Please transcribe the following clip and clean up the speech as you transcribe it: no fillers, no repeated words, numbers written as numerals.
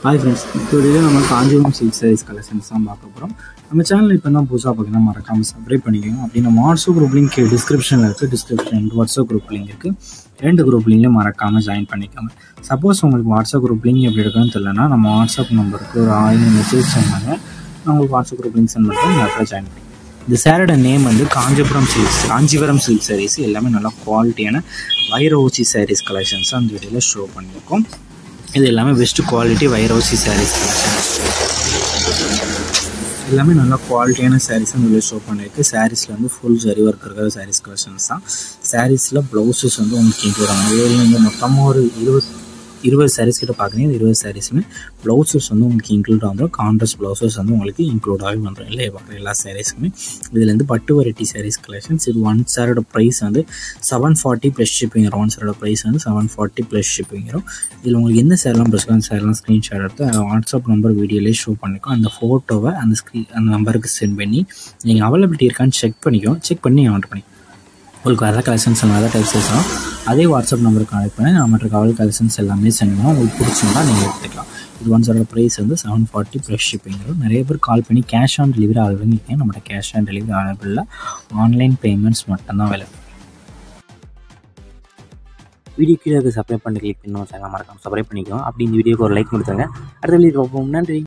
Hi friends, இப்போ நம்ம Kanchipuram silk saris collections தான் பார்க்க போகிறோம். நம்ம சேனல் இப்போ தான் புதுசாக பார்த்தீங்கன்னா மறக்காமல் சப்ஸ்கிரைப் பண்ணிக்கோங்க. அப்படி நம்ம வாட்ஸ்அப் குரூப் லிங்க் டிஸ்கிரிப்ஷனில் இருக்குது. டிஸ்கிரிப்ஷன் வாட்ஸ்அப் குரூப் லிங்க் இருக்குது. 2 குரூப் லிங்க்லேயும் மறக்காமல் ஜாயின் பண்ணிக்கோங்க. சப்போஸ் உங்களுக்கு வாட்ஸ்அப் குரூப் லிங்க் எப்படி இருக்குன்னு தெரியலனா நம்ம வாட்ஸ்அப் நம்பருக்கு ஒரு 1000 மெசேஜ் சென்ட் பண்ணுங்கள். நான் உங்களுக்கு வாட்ஸ்அப் குரூப் லிங்க் சென்ட் பண்ணுறேன். நீங்கள் அப்புறம் ஜாயின் பண்ணி இந்த சேரோட நேம் வந்து காஞ்சிபுரம் சில்க் சாரீஸ். எல்லாமே நல்லா குவாலிட்டியான வைரஓசி சாரீஸ் கலெக்ஷன்ஸ் அந்த வீடியோவில் ஷோ பண்ணியிருக்கோம். இது எல்லாமே பெஸ்ட் குவாலிட்டி வைரஓசி சாரீஸ் கலெக்ஷன்ஸ். எல்லாமே நல்லா குவாலிட்டியான சாரீஸ் வந்து ஷோ பண்ணியிருக்கு. சாரீஸில் வந்து ஃபுல் ஜரி ஒர்க் இருக்கிற சாரீஸ் கலெக்ஷன்ஸ் தான். சாரீஸில் ப்ளவுஸஸ் வந்து உங்களுக்கு இன்க்ளூட் ஆகும். இதில் வந்து மொத்தமாக ஒரு 20 சாரீஸ் கிட்ட பார்க்குறீங்க. 20 சாரீஸுமே ப்ளவுஸஸ் வந்து உங்களுக்கு இன்க்ளூட் ஆகும். கான்ட்ராஸ்ட் ப்ளவுஸஸ் வந்து உங்களுக்கு இன்க்ளூட் ஆகி வந்துடும். இல்லை பார்க்குற எல்லா சாரீஸுமே இதுலேருந்து பட்டு வெரைட்டி சாரீஸ் கலெக்ஷன்ஸ். இது 1 சாரோட ப்ரைஸ் வந்து 740 ப்ளஸ் ஷிப்பிங் வரும். 1 சாரோட ப்ரைஸ் வந்து 740 ப்ளஸ் ஷிப்பிங் வரும். இதில் உங்களுக்கு எந்த சேரெலாம் ப்ளஸ் அந்த சேரெலாம் ஸ்க்ரீன்ஷாட் எடுத்து வாட்ஸ்அப் நம்பர் வீடியோலேயே ஷோ பண்ணிக்கும். அந்த ஃபோட்டோவை அந்த நம்பருக்கு சென்ட் பண்ணி நீங்கள் அவைலபிலிட்டி இருக்கான்னு செக் பண்ணி ஆர்டர் பண்ணி உங்களுக்கு அதர் கலெக்ஷன்ஸ் அதர் டைப்ஸ் இருக்கலாம். அதே வாட்ஸ்அப் நம்பருக்கு கனெக்ட் பண்ணி நம்மகிட்ட கவல் கலெக்ஷன்ஸ் எல்லாமே சென்ட் பண்ணால் உங்களுக்கு பிடிச்சிருந்தா நீங்கள் எடுத்துக்கலாம். இது 1 சாரோட ப்ரைஸ் வந்து 740 ப்ளஸ் ஷிப்பிங் வரும். நிறைய பேர் கால் பண்ணி கேஷ் ஆன் டெலிவரி அவைலபிள் இருக்கேன். நம்மகிட்ட கேஷ் ஆன் டெலிவரி அவைலபிள் இல்லை. ஆன்லைன் பேமெண்ட்ஸ் மட்டும்தான் அவைலபிள். வீடியோ கீழே சப்ஸ்கிரைப் பண்ணி கிளிக் பண்ணி சேனல் மறக்காம சப்ஸ்கிரைப் பண்ணிக்கோங்க. அப்படி இந்த வீடியோக்கு ஒரு லைக் கொடுத்துருங்க. அடுத்த வீடியோ பார்ப்போம். நன்றி.